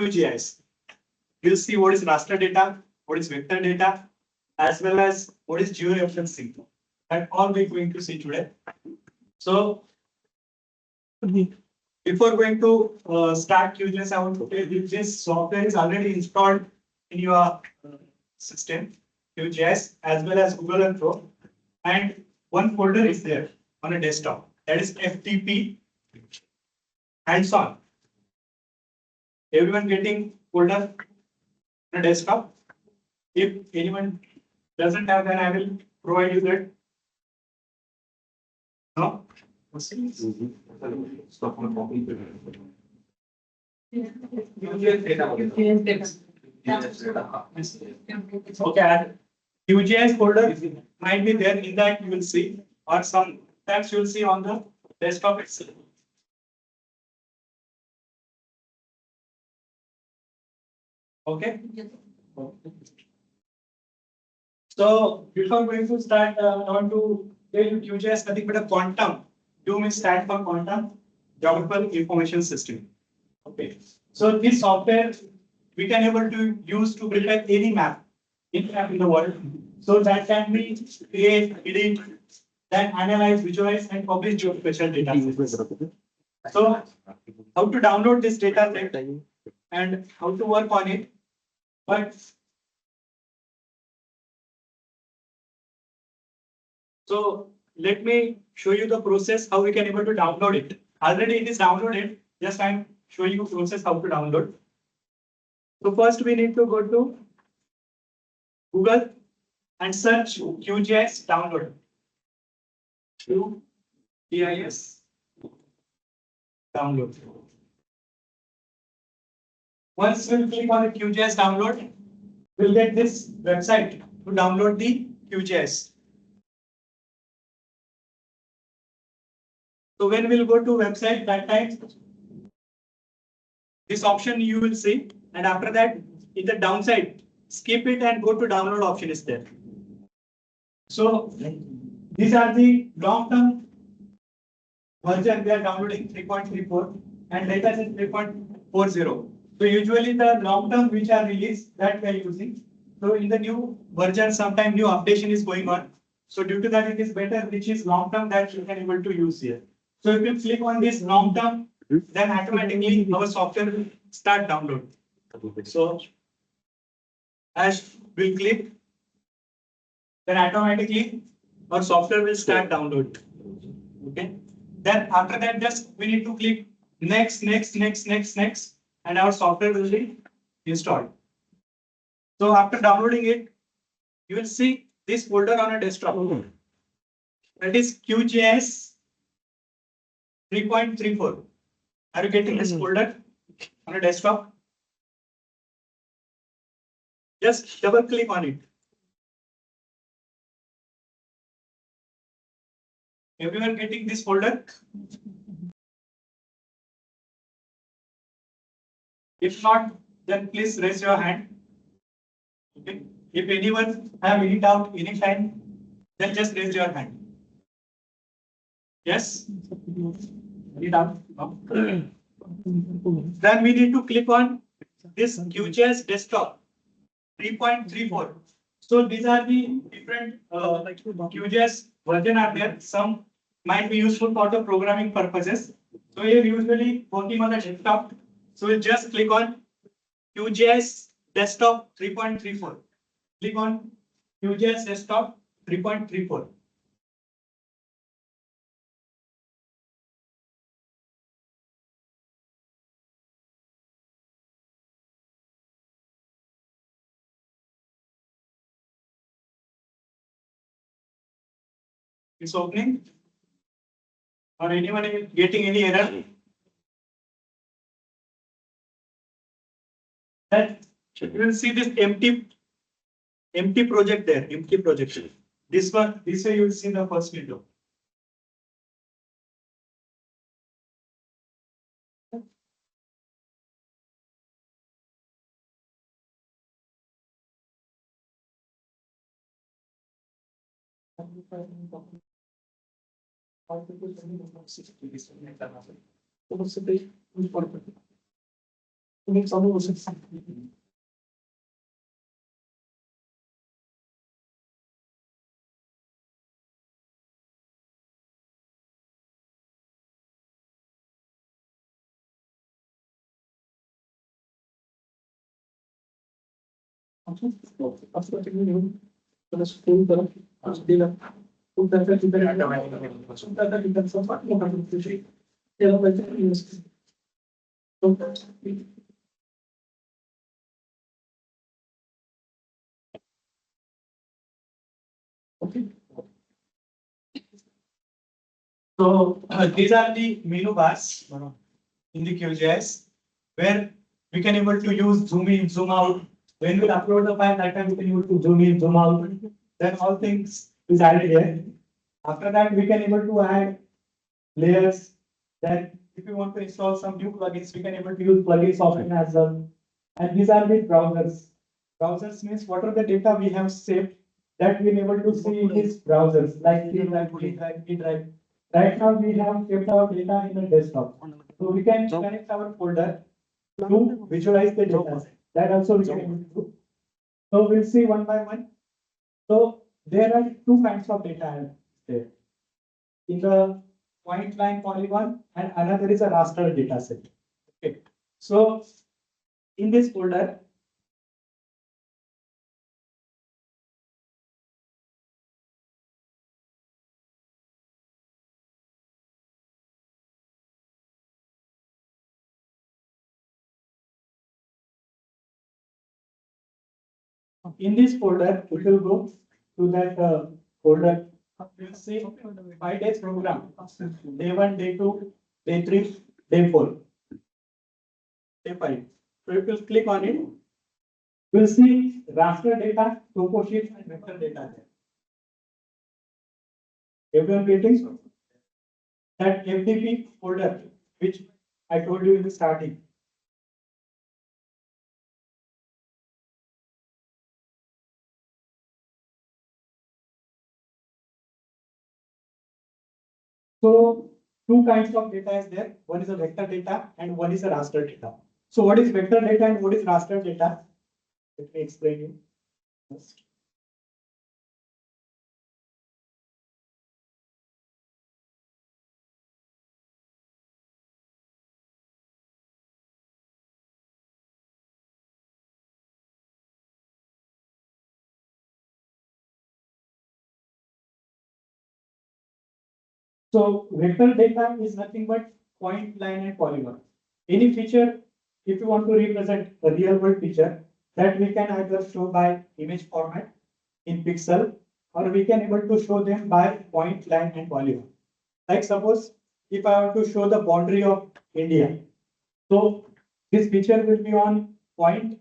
QGIS. We'll see what is raster data, what is vector data, as well as what is georeferencing. That all we're going to see today. So before going to start QGIS, I want to tell you this software is already installed in your system, QGIS, as well as Google and Chrome. And one folder is there on a desktop, that is FDP hands-on. Everyone getting folder on a desktop? If anyone doesn't have, then I will provide you that. No? Okay, QGIS folder might be there. In that you will see, or sometimes you will see on the desktop itself. Okay. So before going to start, I want to tell you QGIS nothing but a quantum. Q means stand for quantum geographical information system. Okay. So this software we can able to use to prepare any map in the world. So that can be create, edit, then analyze, visualize, and publish geospatial data. So how to download this data set and how to work on it. But so let me show you the process how we can able to download it. Already it is downloaded. Just I'm showing you process how to download. So first we need to go to Google and search QGIS download. GIS download. Once we click on the QGIS download, we'll get this website to download the QGIS. So when we'll go to website, that time this option you will see, and after that in the downside, skip it and go to download option is there. So these are the long-term version we are downloading 3.34 and latest is 3.40. So usually the long-term which are released that we are using. So in the new version, sometime new updation is going on. So due to that, it is better which is long-term that you can able to use here. So if you click on this long-term, then automatically our software will start download. So as we'll click, then automatically our software will start download. Okay. Then after that, just we need to click next, and our software will be installed. So after downloading it, you will see this folder on a desktop. That is QGIS 3.34. Are you getting this folder on a desktop? Just double click on it. Everyone getting this folder? If not, then please raise your hand. Okay. If anyone have any doubt anytime, then just raise your hand. Yes? Any doubt? No? Then we need to click on this QGIS desktop 3.34. So these are the different QGIS version are there. Some might be useful for the programming purposes. So we are usually working on the desktop. So we'll just click on QGIS desktop 3.34. Click on QGIS desktop 3.34. It's opening. Or anyone getting any error? That you will see this empty project there, empty projection. This way you will see the first window. Okay. So these are the menu bars in the QGIS where we can able to use zoom in, zoom out. When we upload the file, that time we can able to zoom in, zoom out. Then all things is added here. After that, we can able to add layers. Then if you want to install some new plugins, we can able to use plugins option as well. And these are the browsers. Browsers means what are the data we have saved that we able to see in these browsers like C drive, D drive, E drive. Right now we have kept our data in a desktop. So we can connect our folder to visualize the data. That also we can able to do. So we'll see one by one. So there are two kinds of data there. In the point line polygon and another is a raster data set. Okay. So in this folder, it will go to that folder. We'll see 5 days program. Day 1, day 2, day 3, day 4, day 5. So if you click on it, we'll see raster data, topo sheets, and vector data there. Everyone getting that FDP folder, which I told you in the starting. So two kinds of data is there. One is a vector data and one is a raster data. So what is vector data and what is raster data? Let me explain you first. So vector data is nothing but point, line, and polygon. Any feature, if you want to represent a real world feature, that we can either show by image format in pixel, or we can able to show them by point, line, and polygon. Like suppose if I want to show the boundary of India, so this feature will be on point.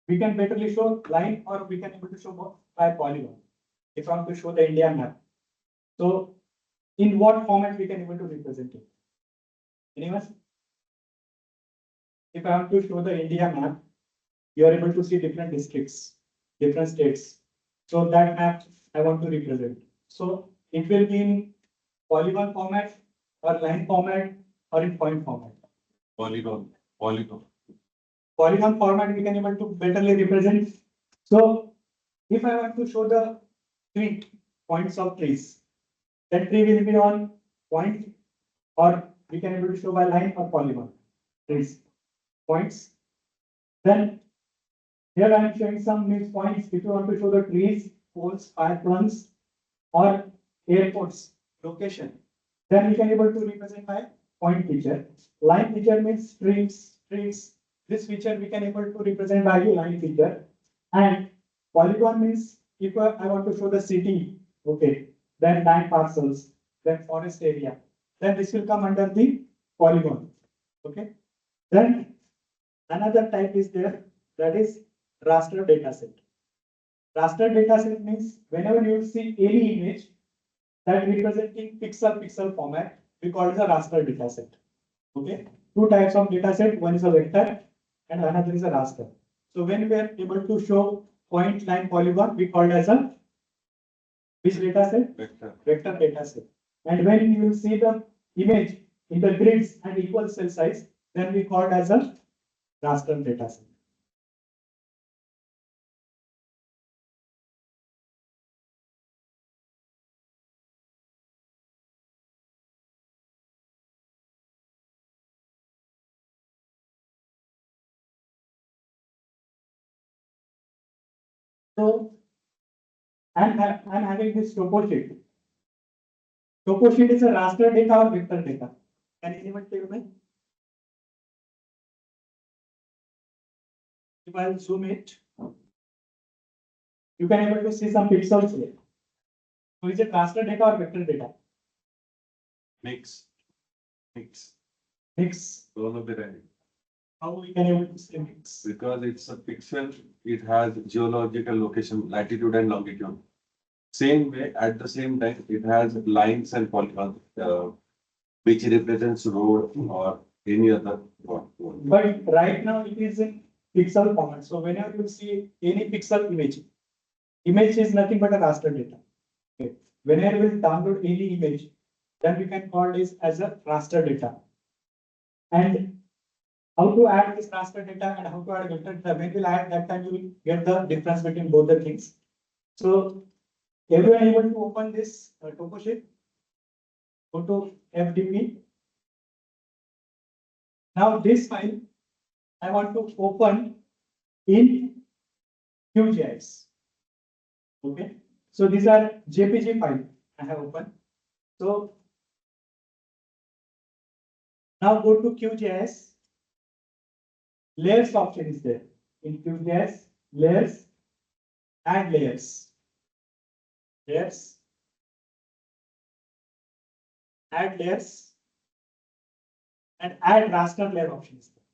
We can betterly show line, or we can able to show by polygon. If I want to show the India map, so in what format we can able to represent it? Anyone? If I want to show the India map, you are able to see different districts, different states. So that map I want to represent. So it will be in polygon format or line format or in point format. Polygon. Polygon format we can able to betterly represent. So if I want to show the three points of trees, that tree will be on point, or we can able to show by line or polygon trees points. Then here I am showing some mixed points. If you want to show the trees, poles, fire plants, or airports location, then we can able to represent by point feature. Line feature means streets. This feature we can able to represent by line feature. And polygon means if I want to show the city, okay, then land parcels, then forest area, then this will come under the polygon. Okay. Then another type is there, that is raster dataset. Raster dataset means whenever you see any image that representing pixel format, we call it a raster dataset. Okay. Two types of dataset, one is a vector and another is a raster. So when we are able to show point, line, polygon, we call it as a which dataset? Vector dataset. And when you will see the image in the grids and equal cell size, then we call it as a raster data set. So I'm having this topo sheet. Topo sheet is a raster data or vector data. Can anyone tell me? If I'll zoom it, you can able to see some pixels here. So is it raster data or vector data? Mix. Mix. Mix. All of the time. How we can able to say mix? Because it's a pixel, it has geological location, latitude and longitude. Same way, at the same time, it has lines and polygons, which represents road or any other one. But right now it is in pixel format. So whenever you see any pixel image, image is nothing but a raster data. Okay. Whenever we download any image, then we can call this as a raster data. And how to add this raster data and how to add vector data, when we'll add that time you will get the difference between both the things. So everyone able to open this topo sheet? Go to FDP. Now this file I want to open in QGIS. Okay. So these are JPG file I have opened. So now go to QGIS. Layers option is there. In QGIS, layers, add layers. Layers, add layers, and add raster layer option is there.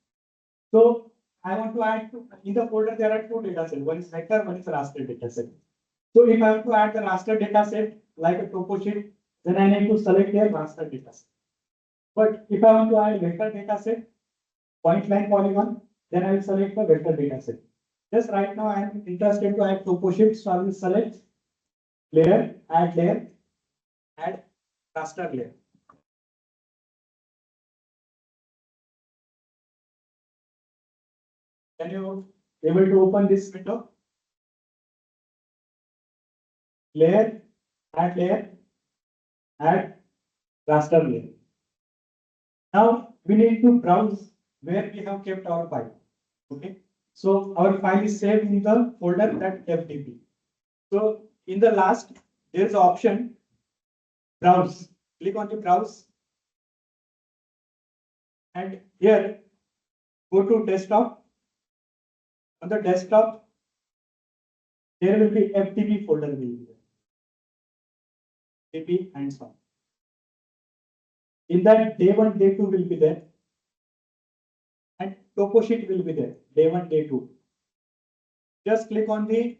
So I want to add in the folder there are two data sets. One is vector, one is raster data set. So if I want to add the raster data set like a topo sheet, then I need to select here raster data set. But if I want to add vector data set, point line polygon, then I will select the vector data set. Just right now I am interested to add topo sheet, so I will select layer, add raster layer. Can you able to open this window? Layer, add raster layer. Now we need to browse where we have kept our file. Okay. So our file is saved in the folder that FDP. So in the last, there is an option browse. Click on the browse. And here, go to desktop. On the desktop, there will be FTP folder will be there. FTP and so on. In that day-1, day-2 will be there. And topo sheet will be there. Day-1, day-2. Just click on the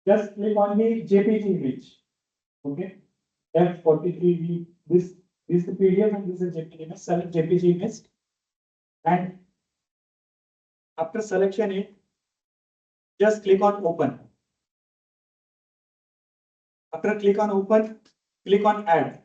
JPG image. Okay. F43V. This is the PDF and this is JPG image. Select JPG image. And after selection it, just click on open. After click on open, click on add.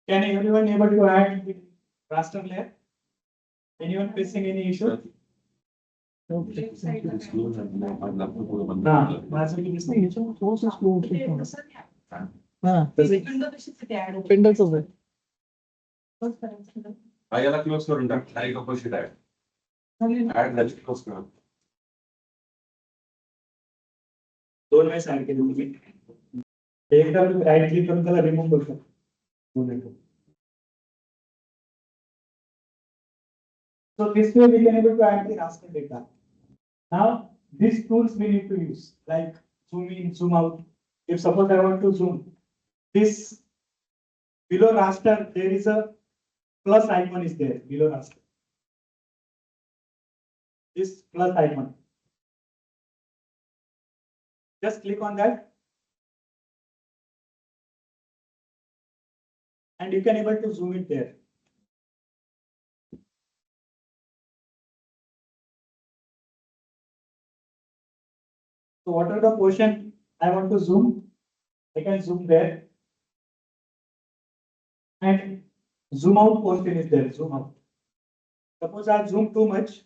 Can everyone able to add the raster layer? Anyone facing any issue? याला close करून टाक direct opposite add झाली close करा दोन वेळेस add केली तुम्ही एकदा right click करून त्याला रिमूव्ह करू शकतो. So this way we can able to add the raster data. Now these tools we need to use like zoom in, zoom out. If suppose I want to zoom, this below raster there is a plus icon is there below raster. this plus icon. Just click on that. And you can able to zoom it there. So whatever the portion I want to zoom, I can zoom there. And zoom out portion is there, zoom out. Suppose I zoom too much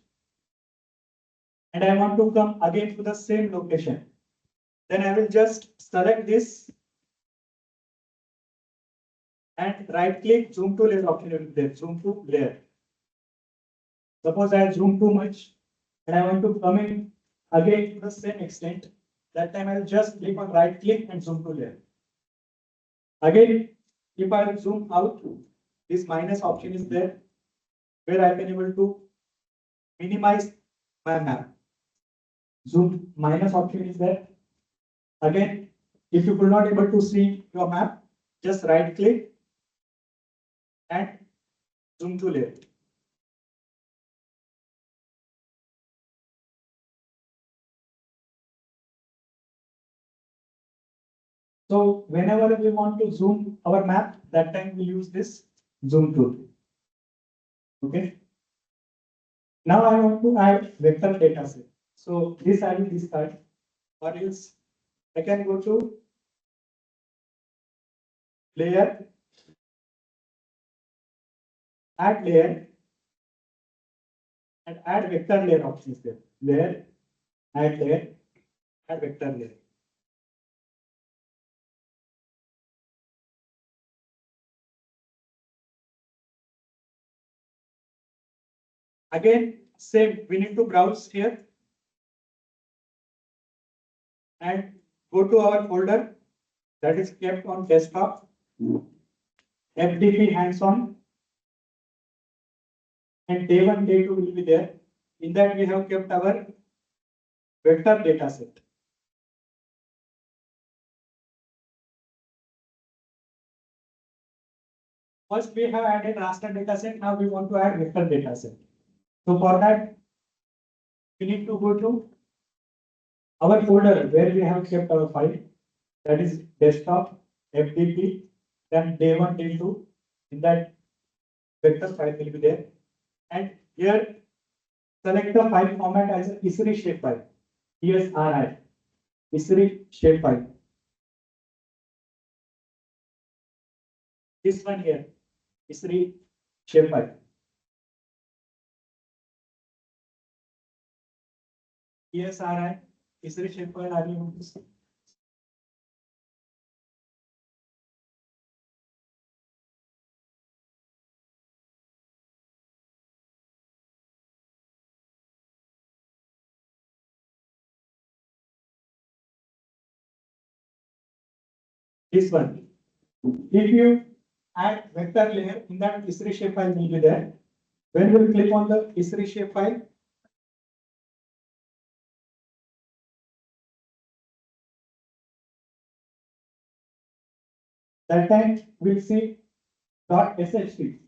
and I want to come again to the same location. Then I will just select this and right click, zoom to layer option will be there, zoom to layer. Suppose I zoom too much and I want to come in again to the same extent. That time I will just click on right click and zoom to layer. Again, if I will zoom out, this minus option is there where I can able to minimize my map. Zoom minus option is there. Again, if you could not able to see your map, just right click and zoom to layer. So whenever we want to zoom our map, that time we use this zoom tool. Okay. Now I want to add vector data set. So this I will discard, or else I can go to layer, add layer, and add vector layer options there. Layer, add vector layer. Again, same, we need to browse here and go to our folder that is kept on desktop, FDP hands-on, and day-1, day-2 will be there. In that we have kept our vector data set. First we have added raster data set, now we want to add vector data set. So for that, we need to go to our folder where we have kept our file, that is desktop, FDP, then day-1, day-2. In that vector file will be there. And here select the file format as a ISRI shapefile. ESRI, ISRI shapefile. This one here, ISRI shapefile. ESRI, ISRI shapefile are you able to see? This one. If you add vector layer, in that ISRI shapefile will be there. When we click on the ISRI shapefile, that time we'll see .shp.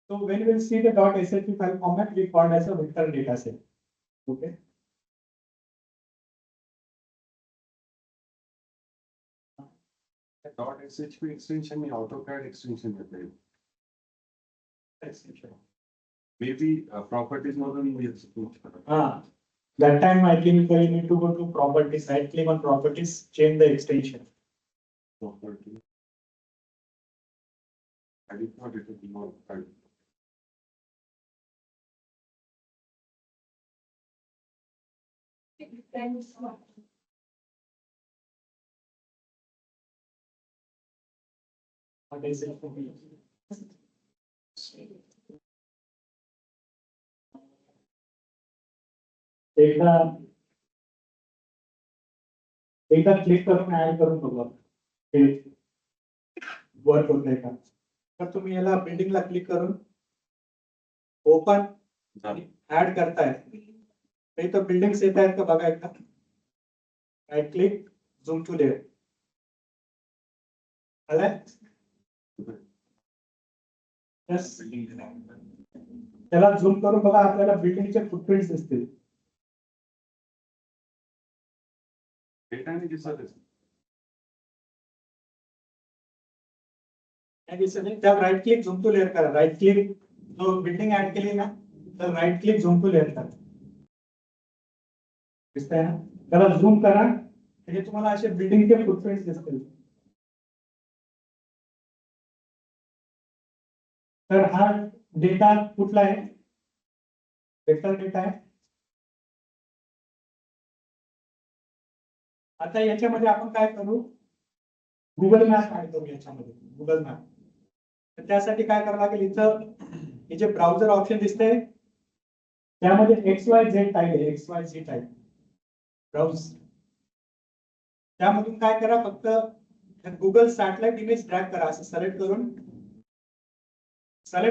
So when we'll see the .shp file format, we call as a vector data set. Okay. .shp extension में AutoCAD extension रहता है. Extension. Maybe properties more than we That time I think we need to go to properties, right click on properties, change the extension. property. I did not it is more. What is it for me? एकदा click करून add करून बघा work होतंय का. तर तुम्ही याला बिल्डिंगला click करून ओपन ऍड करताय, तर इथं बिल्डिंग्स येत आहेत का बघा एकदा. राईट क्लिक, झूम टू लेअर. आलाय. त्याला झूम करून बघा, आपल्याला बिल्डिंगचे फुटप्रिंट्स दिसतील. डेटा नाही दिसत आहे. नाही दिसत नाही, त्या राईट क्लिक झूम टू लेअर करा. राईट क्लिक, जो बिल्डिंग ऍड केली ना, तर राईट क्लिक झूम टू लेअर करा. दिसतंय ना, त्याला झूम करा, म्हणजे तुम्हाला असे बिल्डिंगचे फुटप्रिंट्स दिसतील. तर हा डेटा कुठला आहे? वेक्टर डेटा आहे. आता याच्यामध्ये आपण काय करू, गुगल मॅप ऍड करू याच्यामध्ये. गुगल मॅप, तर त्यासाठी काय करावं लागेल, इथं हे जे ब्राउझर ऑप्शन दिसतंय त्यामध्ये XYZ टाईप आहे, XYZ टाईप ब्राउज. त्यामधून काय करा, फक्त गुगल सॅटेलाइट इमेज ड्रॅग करा, असं सिलेक्ट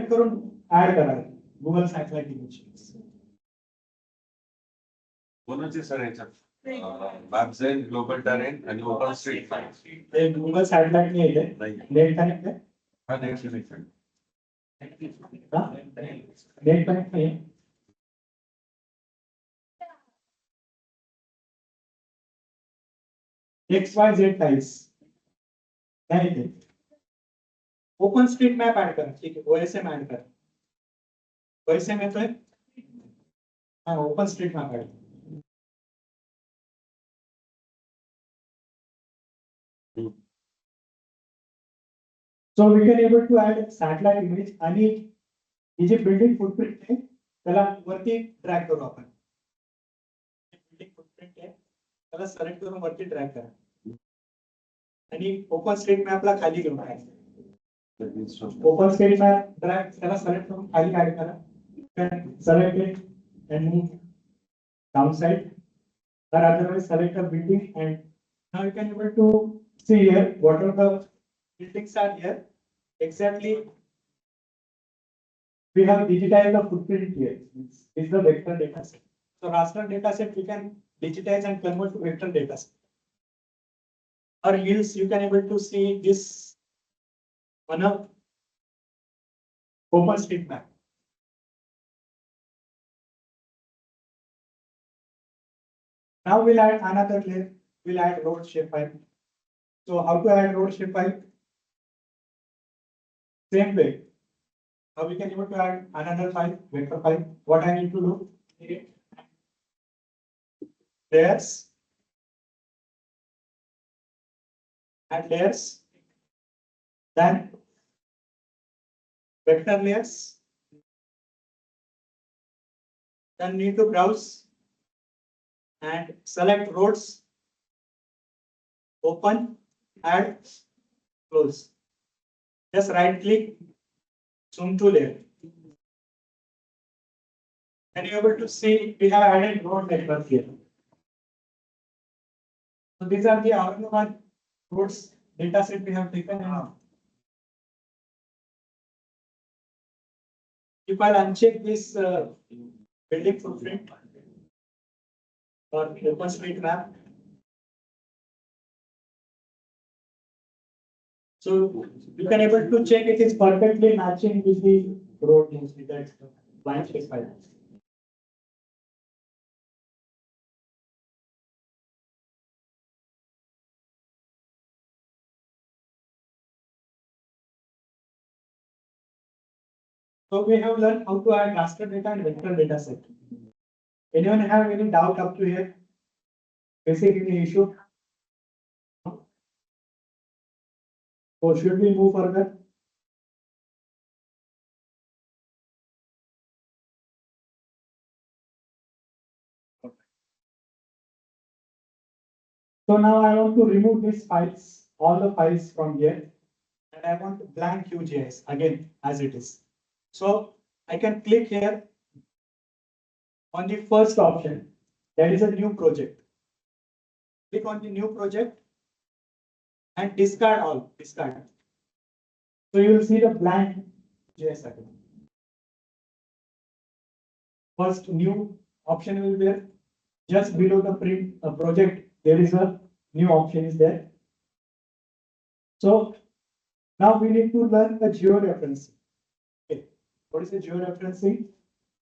करून ऍड करा गुगल सॅटेलाइट इमेज. कोणाचे सर याच्यात मॅप्स आहे, ग्लोबल टेरेन आणि ओपन स्ट्रीट. ते गुगल सॅटेलाइट नाही येते, नेट कनेक्ट आहे. हा नेट कनेक्शन. नेट कनेक्ट नाही. XYZ टाइप्स नाही ते. ओपन स्ट्रीट मॅप ऍड करा. ठीक आहे, OSM ऍड करा. OSM येतोय, हा open street map add. So we can able to add satellite image आणि ही जी बिल्डिंग फुटप्रिंट आहे त्याला वरती ड्रॅग करू आपण. बिल्डिंग फुटप्रिंट आहे त्याला सिलेक्ट करून वरती ड्रॅग करा आणि ओपन स्ट्रीट मॅपला खाली घेऊन टाकायचं. ओपन स्ट्रीट मॅप ड्रॅग त्याला सिलेक्ट करून खाली ऍड करा. Select it and move downside, or otherwise select a building, and now you can able to see here what are the buildings are here. Exactly, we have digitized the footprint here. This is the vector data set. So raster data set we can digitize and convert to vector data set. Or else you can able to see this on a open street map. Now we'll add another layer. We'll add road shapefile. So how to add road shapefile? Same way. Now we can able to add another file, vector file. What I need to do? Layers. Add layers. Then vector layers. Then need to browse and select roads, open, add, close. Just right click, zoom to layer. And you're able to see we have added road network here. So these are the Aurangabad roads data set we have taken. And if I uncheck this building footprint or open street map, so you can able to check it is perfectly matching with the road names with that blank space file. So we have learned how to add raster data and vector data set. Anyone have any doubt up to here? Basic any issue? Or should we move further? So now I want to remove these files, all the files from here, and I want blank QGIS again as it is. So I can click here on the first option, that is a new project. Click on the new project and discard all, discard. So you will see the blank QGIS again. First new option will be there. Just below the print project, there is a new option is there. So now we need to learn the georeferencing. Okay, what is the georeferencing?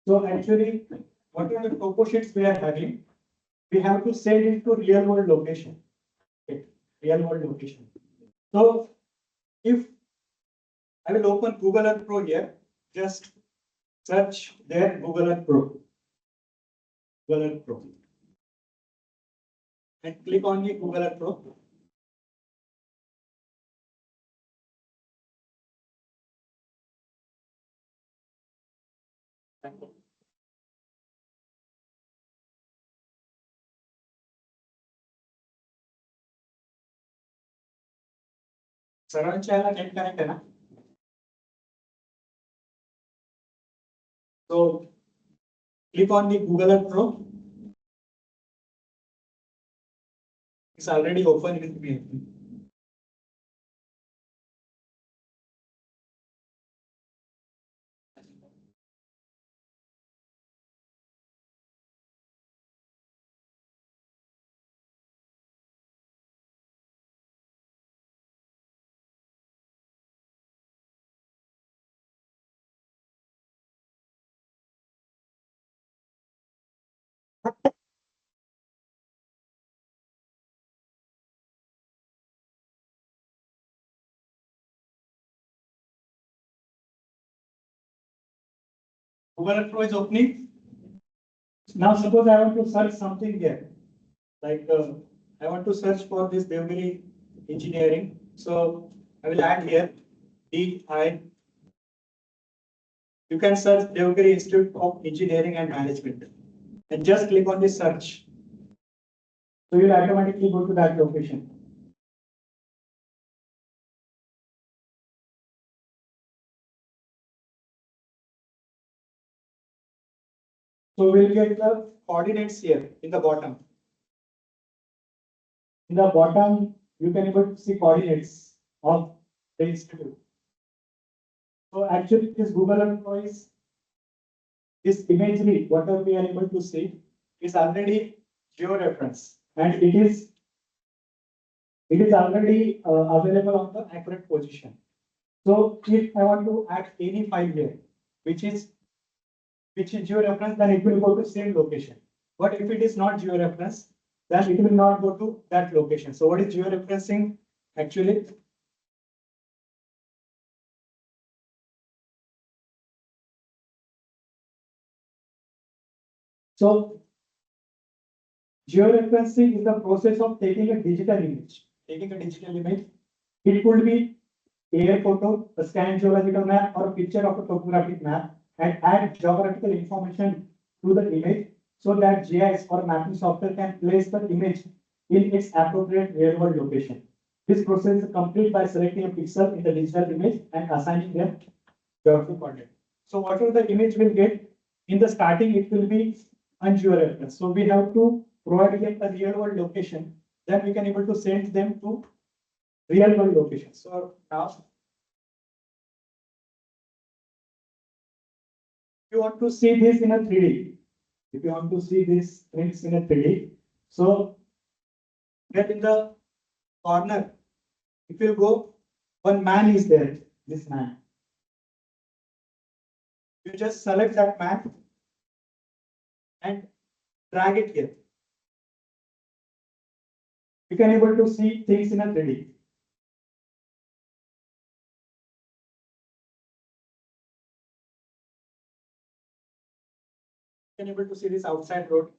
So actually, whatever the topo sheets we are having, we have to send it to real world location. Okay, real world location. So if I will open Google Earth Pro here, just search there Google Earth Pro. Google Earth Pro. And click on the Google Earth Pro. सर्वांच्या net connect आहे ना? So click on the Google Earth Pro. It's already open with me. Google Earth Pro is opening. Now suppose I want to search something here. Like I want to search for this Deogiri engineering. So I will add here DI. You can search Deogiri Institute of Engineering and Management and just click on the search. So you'll automatically go to that location. So we'll get the coordinates here in the bottom. In the bottom, you can able to see coordinates of the institute. So actually, this Google Earth Pro is this imagery, whatever we are able to see, is already georeference, and it is already available on the accurate position. So if I want to add any file here, which is georeference, then it will go to same location. But if it is not georeference, then it will not go to that location. So what is georeferencing actually? So georeferencing is the process of taking a digital image. It could be air photo, a scanned geological map, or a picture of a topographic map, and add geographical information to the image so that GIS or mapping software can place the image in its appropriate real-world location. This process is complete by selecting a pixel in the digital image and assigning them geographic coordinate. So whatever the image will get, in the starting it will be ungeoreference. So we have to provide them a real-world location, then we can able to send them to real-world location. So now, if you want to see this in a 3D, if you want to see these things in a 3D, so here in the corner, if you go, one man is there, this man. You just select that man and drag it here. You can able to see things in a 3D. You can able to see this outside road.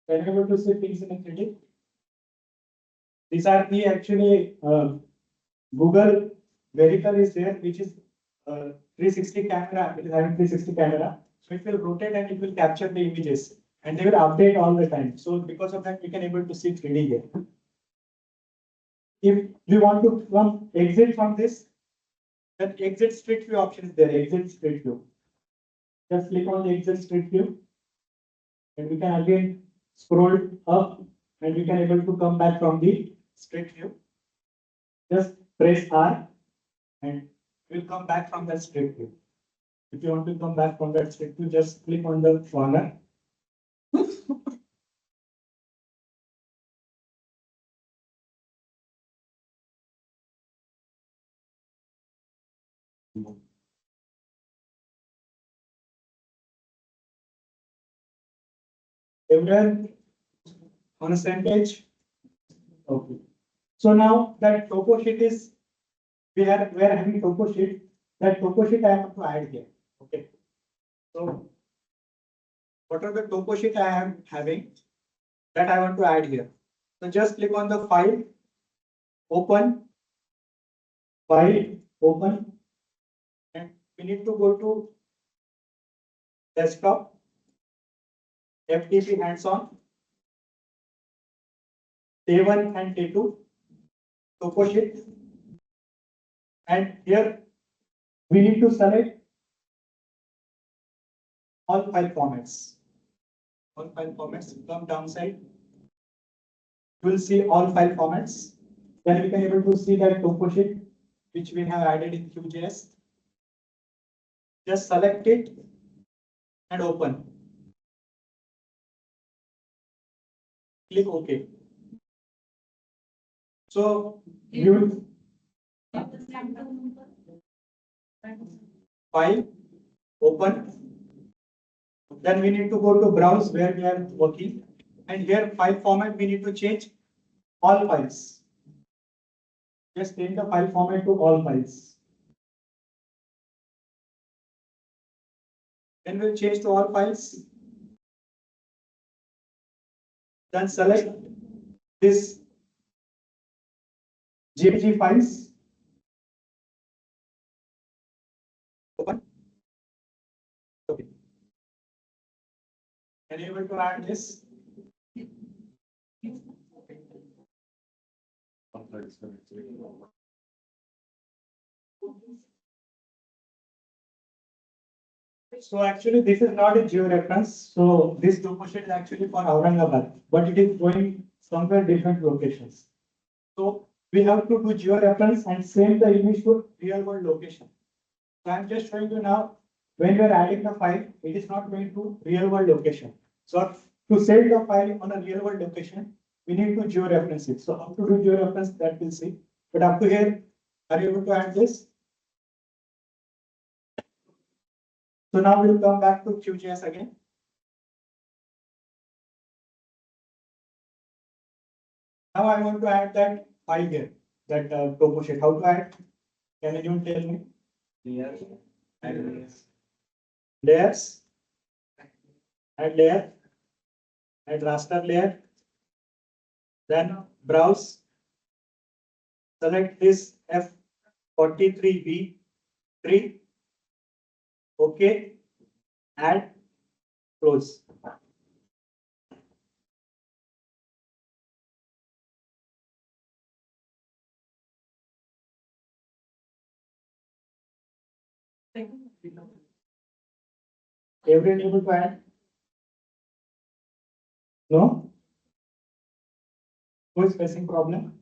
Can you able to see things in a 3D? These are the actually Google vehicle is there, which is 360 camera. It is having 360 camera, so it will rotate and it will capture the images, and they will update all the time. So because of that, we can able to see 3D here. If we want to exit from this, then exit street view option is there. Exit street view. Just click on the exit street view, and we can again scroll up, and we can able to come back from the street view. Just press R, and we'll come back from that street view. If you want to come back from that state, you just click on the corner. Everyone on the same page? Okay. So now that topo sheet is, we are having topo sheet. That topo sheet I have to add here. Okay. So what are the topo sheet I am having that I want to add here? So just click on the file, open, and we need to go to desktop, FDP hands-on, Day-1 and Day-2, topo sheet, and here we need to select all file formats. All file formats, come downside. You will see all file formats. Then we can able to see that topo sheet which we have added in QGIS. Just select it and open. Click OK. So you will file, open. Then we need to go to browse where we are working, and here file format we need to change all files. Just change the file format to all files. Then we'll change to all files. Then select this JPG files. Open. Okay. Enable to add this. So actually this is not a geo reference. So this topo sheet is actually for Aurangabad, but it is going somewhere different locations. So we have to do geo reference and send the image to real world location. So I'm just showing you now, when we are adding the file, it is not going to real world location. So to save the file on a real world location, we need to geo reference it. So how to do geo reference, that we'll see. But up to here, are you able to add this? So now we'll come back to QGIS again. Now I want to add that file here, that topo sheet. How to add? Can anyone tell me? Layers, add layer, add raster layer. Then browse, select this F43B3. Okay, add, close. Everyone able to add? No? Who is facing problem?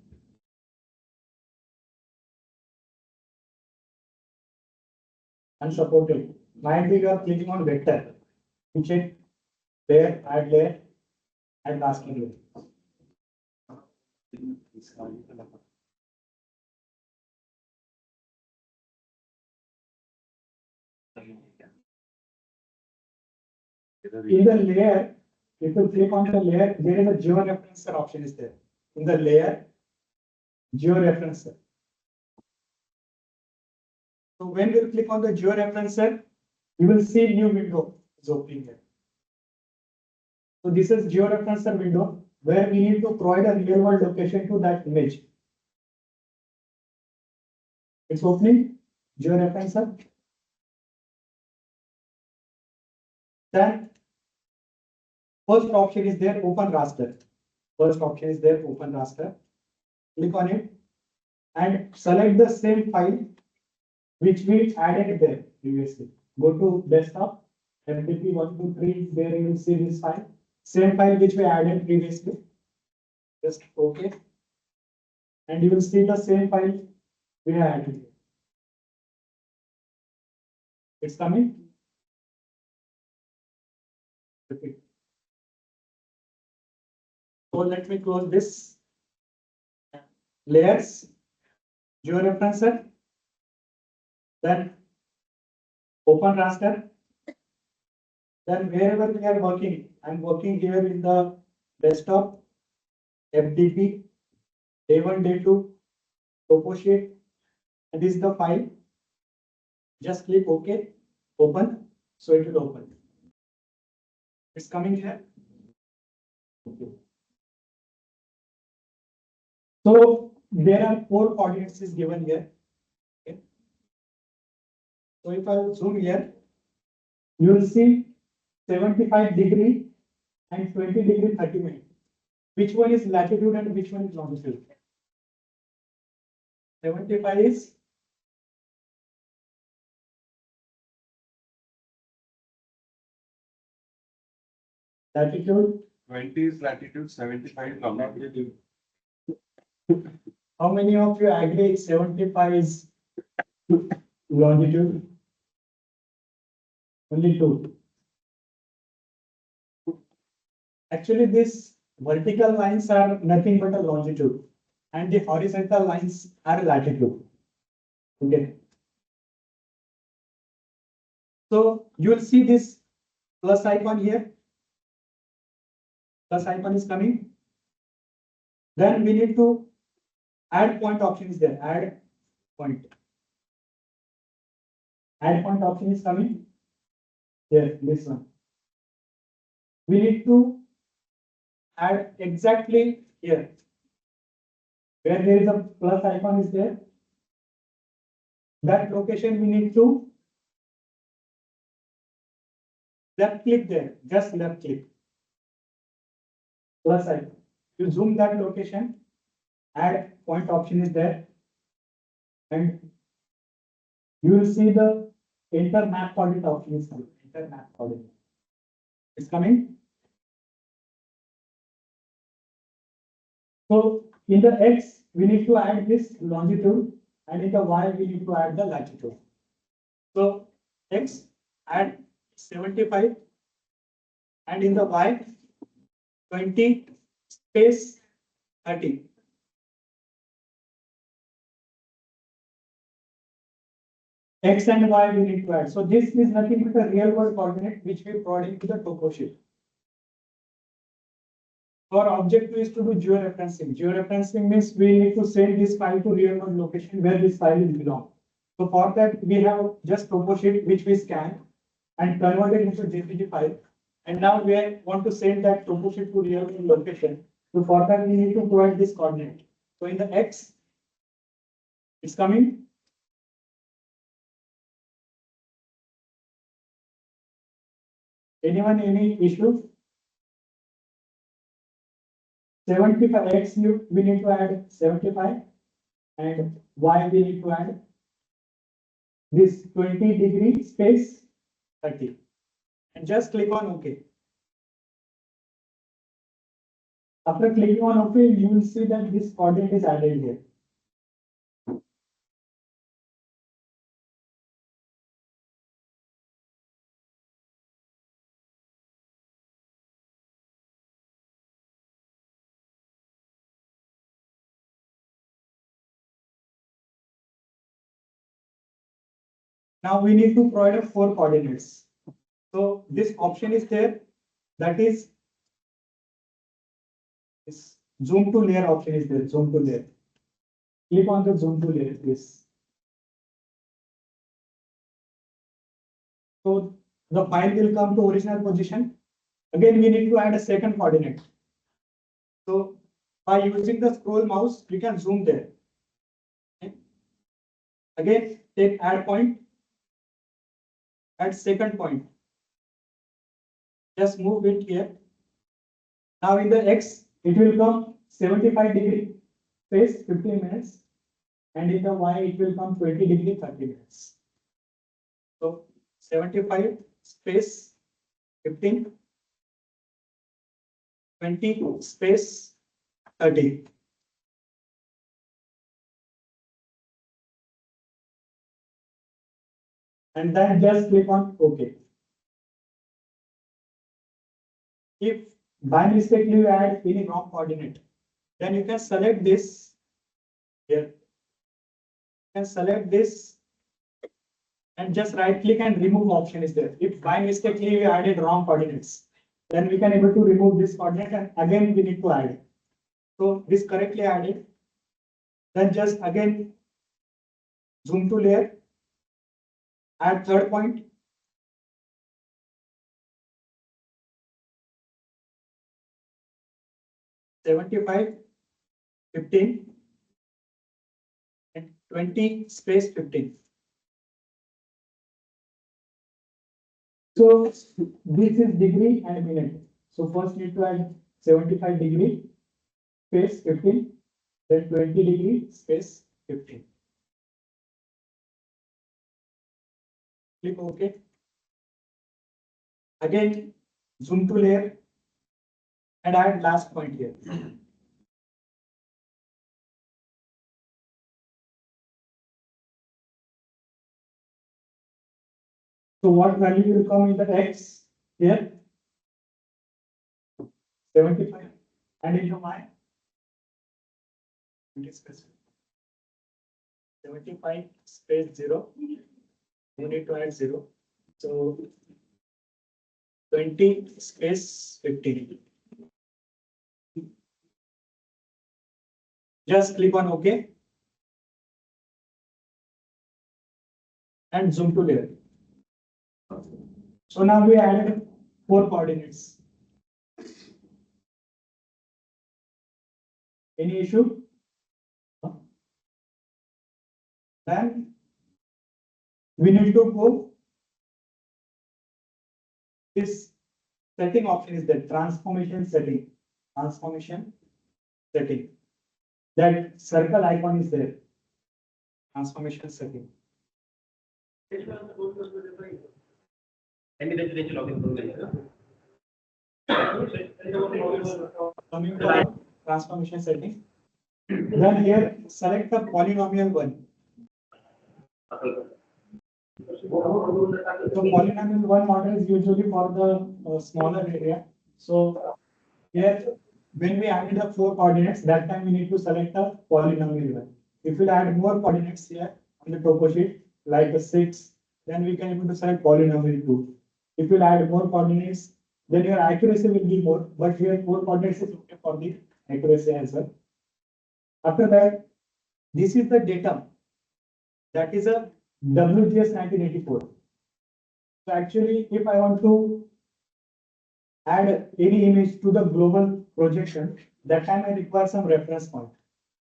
Unsupported. Might be you are clicking on vector. You check layer, add last layer. In the layer, if you click on the layer, there is a georeferencer option is there. In the layer, georeferencer. So when you click on the georeferencer, you will see new window is opening here. So this is georeferencer window where we need to provide a real world location to that image. It's opening, georeferencer. Then first option is there, open raster. First option is there, open raster. Click on it and select the same file which we added there previously. Go to desktop, FDP 123, there you will see this file. Same file which we added previously. Just OK. And you will see the same file we have added. It's coming. Repeat. So let me close this. Layers, georeferencer, then open raster. Then wherever we are working, I'm working here in the desktop, FDP, day-1, day-2, topo sheet, and this is the file. Just click OK, open, so it will open. It's coming here. Okay. So there are 4 coordinates is given here. Okay. So if I zoom here, you will see 75 degree and 20 degree 30 minutes. Which one is latitude and which one is longitude? 75 is latitude. 20 is latitude, 75 longitude. How many of you agree 75 is longitude? Only 2. Actually, these vertical lines are nothing but a longitude, and the horizontal lines are latitude. Okay. So you will see this plus icon here. Plus icon is coming. Then we need to add point option is there. Add point. Add point option is coming. Here, this one. We need to add exactly here. Where there is a plus icon is there. That location we need to left click there. Just left click. Plus icon. You zoom that location. Add point option is there. And you will see the enter map coordinate option is coming. Enter map coordinate. It's coming. So in the X, we need to add this longitude, and in the Y, we need to add the latitude. So X, add 75, and in the Y, 20 space 30. X and Y we need to add. So this is nothing but a real world coordinate which we provide into the topo sheet. Our objective is to do georeferencing. Georeferencing means we need to send this file to real world location where this file is belong. So for that we have just topo sheet which we scan and convert it into JPG file. And now we want to send that topo sheet to real world location. So for that we need to provide this coordinate. So in the X, it's coming. Anyone any issue? 75 X we need to add 75 and Y we need to add this 20 degree space 30 and just click on OK. After clicking on OK, you will see that this coordinate is added here. Now we need to provide 4 coordinates. So this option is there, that is this zoom to layer option is there, zoom to layer. Click on the zoom to layer, please. So the file will come to original position. Again, we need to add a second coordinate. So by using the scroll mouse, you can zoom there. Okay. Again, take add point, add second point. Just move it here. Now in the X, it will come 75 degree space 15 minutes, and in the Y, it will come 20 degree 30 minutes. So 75 space 15, 20 space 30. And then just click on OK. if by mistake you add any wrong coordinate, then you can select this here. You can select this and just right click and remove option is there. If by mistake you added wrong coordinates, then we can able to remove this coordinate and again we need to add it. So this correctly added. Then just again zoom to layer, add third point. $75, 15 and 20 space 15. So this is degree and minute. So first need to add 75 degree space 15, then 20 degree space 15. Click OK. Again, zoom to layer and add last point here. So what value will come in the X here? 75 and into Y. 75 space 0. You need to add 0. So 20 space 15. Just click on OK and zoom to layer. So now we added 4 coordinates. Any issue? Then we need to go. This setting option is the transformation setting. Transformation setting. That circle icon is there. Transformation setting. Coming to transformation setting. Then here select the polynomial one. So polynomial one model is usually for the smaller area. So here when we added the 4 coordinates, that time we need to select the polynomial one. If we add more coordinates here on the topo sheet, like the 6, then we can able to select polynomial 2. If you add more coordinates, then your accuracy will be more, but here 4 coordinates is okay for the accuracy as well. After that, this is the data. That is a WGS 1984. So actually, if I want to add any image to the global projection, that time I require some reference point.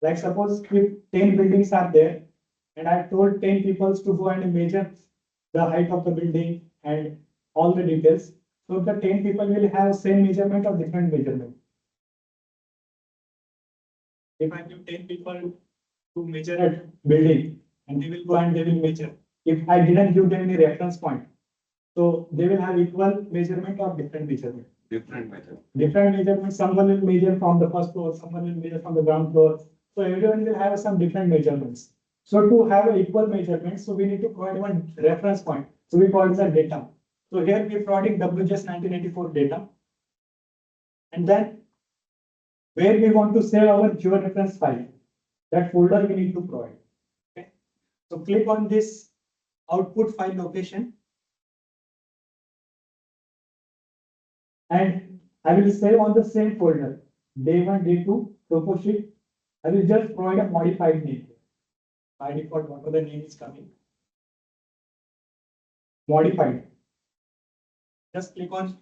Like suppose if 10 buildings are there, and I told 10 people to go and measure the height of the building and all the details. So the 10 people will have same measurement or different measurement. If I give 10 people to measure a building and they will go and they will measure. If I didn't give them any reference point, so they will have equal measurement or different measurement. Different measurement. Different measurement. Someone will measure from the first floor, someone will measure from the ground floor. So everyone will have some different measurements. So to have an equal measurement, so we need to provide one reference point. So we call it the data. So here we are providing WGS 1984 data. And then where we want to save our georeference file, that folder we need to provide. Okay. So click on this output file location. And I will save on the same folder, day-1, day-2, topo sheet. I will just provide a modified name. By default, whatever the name is coming. Modified. Just click on.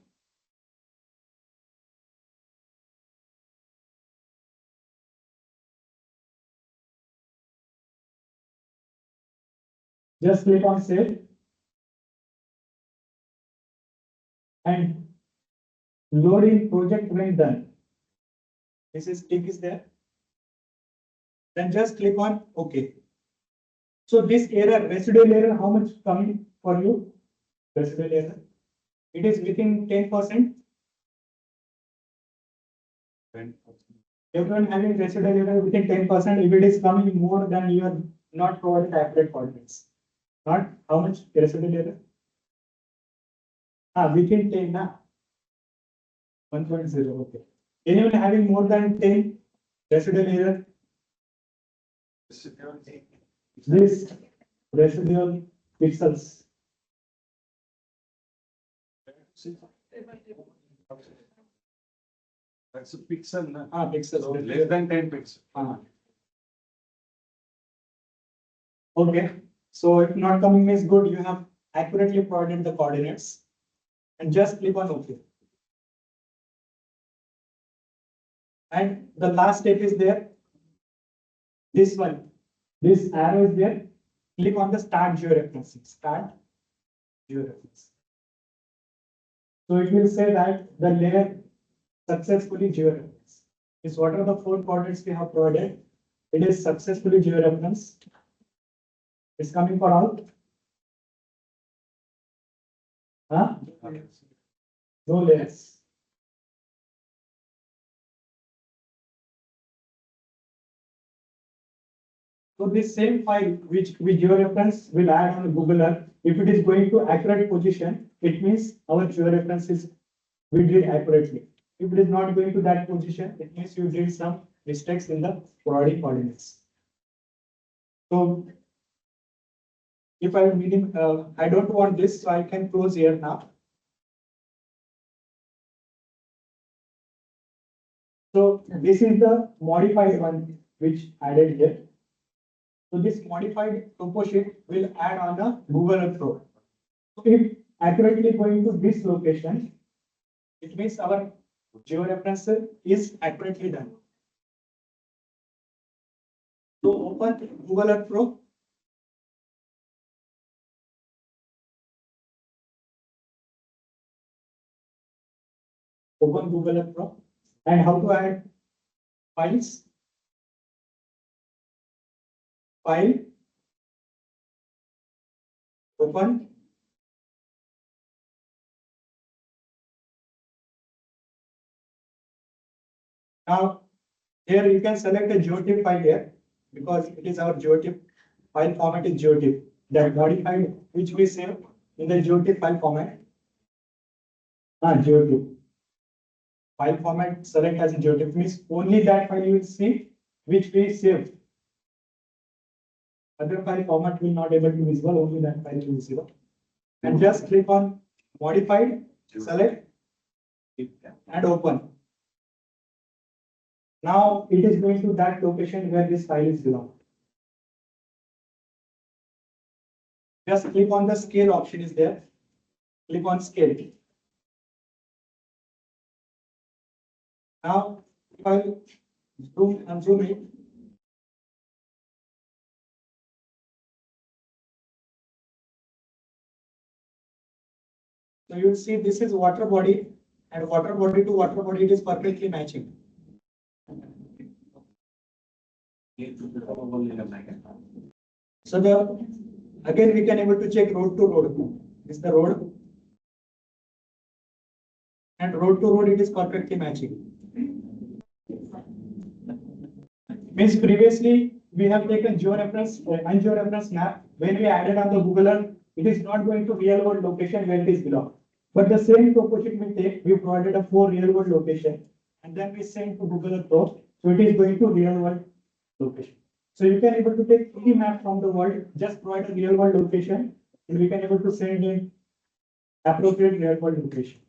Just click on save. And loading project when done. This is tick is there. Then just click on OK. So this error, residual error, how much coming for you? Residual error. It is within 10%. 10%. Everyone having residual error within 10%. If it is coming more than you are not providing accurate coordinates. Not how much residual error? Within 10 na. 1.0, okay. Anyone having more than 10 residual error? This residual pixels. That's a pixel, na? Pixels. So less than 10 pixels. Okay, so if not coming is good, you have accurately provided the coordinates and just click on OK. And the last step is there. This one, this arrow is there. Click on the start georeferencing. Start georeferencing. So it will say that the layer successfully georeferenced. Is what are the 4 coordinates we have provided? It is successfully georeferenced. It's coming for out. No layers. So this same file which we georeference will add on Google Earth. If it is going to accurate position, it means our georeference is we did accurately. If it is not going to that position, it means you did some mistakes in the providing coordinates. So if I am meeting, I don't want this, so I can close here now. So this is the modified one which added here. So this modified topo sheet will add on a Google Earth Pro. So if accurately going to this location, it means our georeference is accurately done. So open Google Earth Pro. Open Google Earth Pro. And how to add files? File. Open. Now, here you can select a GeoTIFF file here because it is our GeoTIFF file format is GeoTIFF. That modified which we save in the GeoTIFF file format. GeoTIFF. File format select as a GeoTIFF means only that file you will see which we saved. Other file format will not able to be visible, only that file will be visible. And just click on modified, select and open. Now it is going to that location where this file is belong. Just click on the scale option is there. Click on scale. Now if I zoom in. So you will see this is water body and water body to water body it is perfectly matching. So again we can able to check road to road. This is the road. And road to road it is perfectly matching. Means previously we have taken georeference and georeference map. When we added on the Google Earth, it is not going to real world location where it is belong. But the same topo sheet we take, we provided a 4 real world location and then we send to Google Earth Pro. So it is going to real world location. So you can able to take any map from the world, just provide a real world location and we can able to send in appropriate real world location.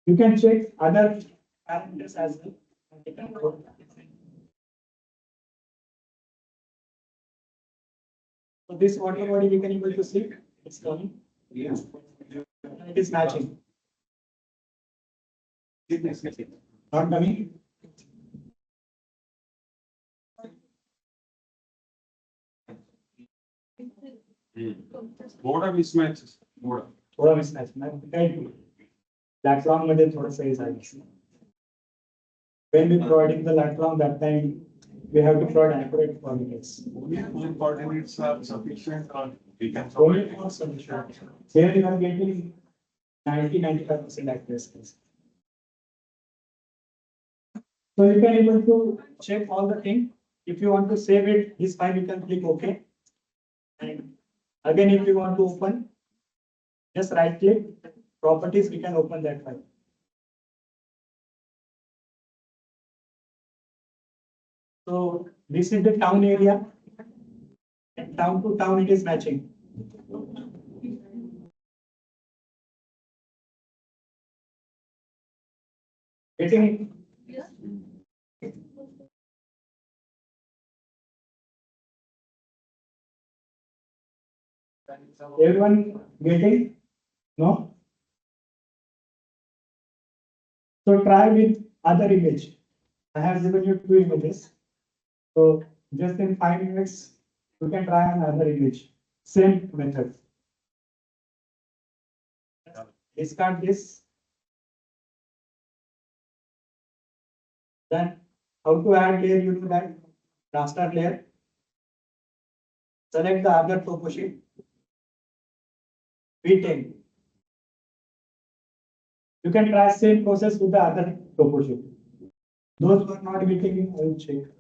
You can check other parameters as well. So this water body we can able to see it's coming. Yes. It is matching. Not coming. थोड़ा mismatch. थोड़ा mismatch. Lat-long मध्ये थोड़ा size आहे. When we providing the lat-long that time we have to provide accurate coordinates. Only 4 coordinates are sufficient or we can only 4 sufficient. Here you are getting 90-95% accuracy. So you can able to check all the things. If you want to save it, this file you can click OK. And again, if you want to open, just right click, properties, we can open that file. So this is the town area. And town to town it is matching. Getting it? Everyone getting? No? So try with other image. I have given you two images. So just in 5 minutes, you can try another image. Same method. Discard this. Then how to add layer, you do that. Raster layer. Select the other topo sheet. V10. You can try same process with the other topo sheet. Those who are not getting, I will check.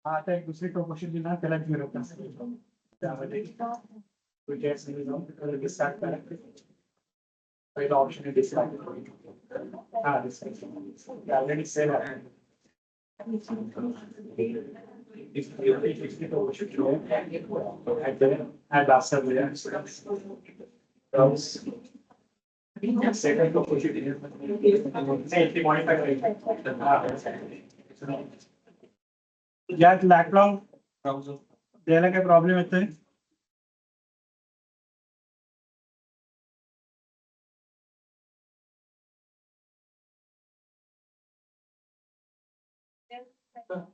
आता एक दुसरी toposheet दिला त्याला zero त्यामध्ये start करा पहिला option आहे discard हा डिस्कार्ड ऑलरेडी सेल आहे add after layer second toposheet नाही मॉडिफाय करायची यात लॅकलॉग द्यायला काय प्रॉब्लेम येतोय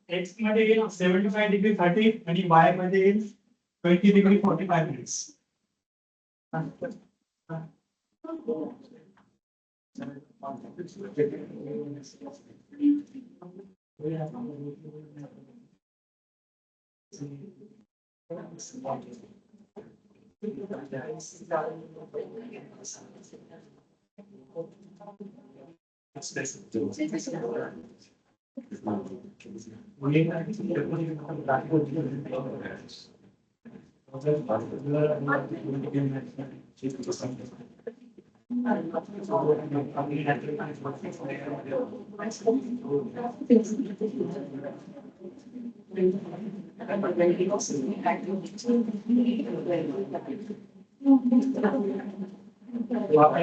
एक्स मध्ये येईल 75 डिग्री 30 आणि वाय मध्ये येईल 20 डिग्री 45 मिनिट्स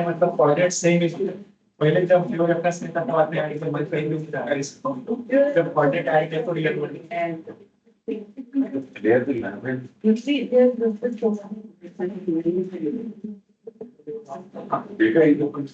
मतलब कोऑर्डिनेट सेम पहले जब जियोग्राफिक से था तो आपने ऐड कर जब कोऑर्डिनेट ऐड किया तो real word There's the language. You see, there's the Data is open.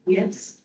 Yes.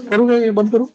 करू का हे बंद करू?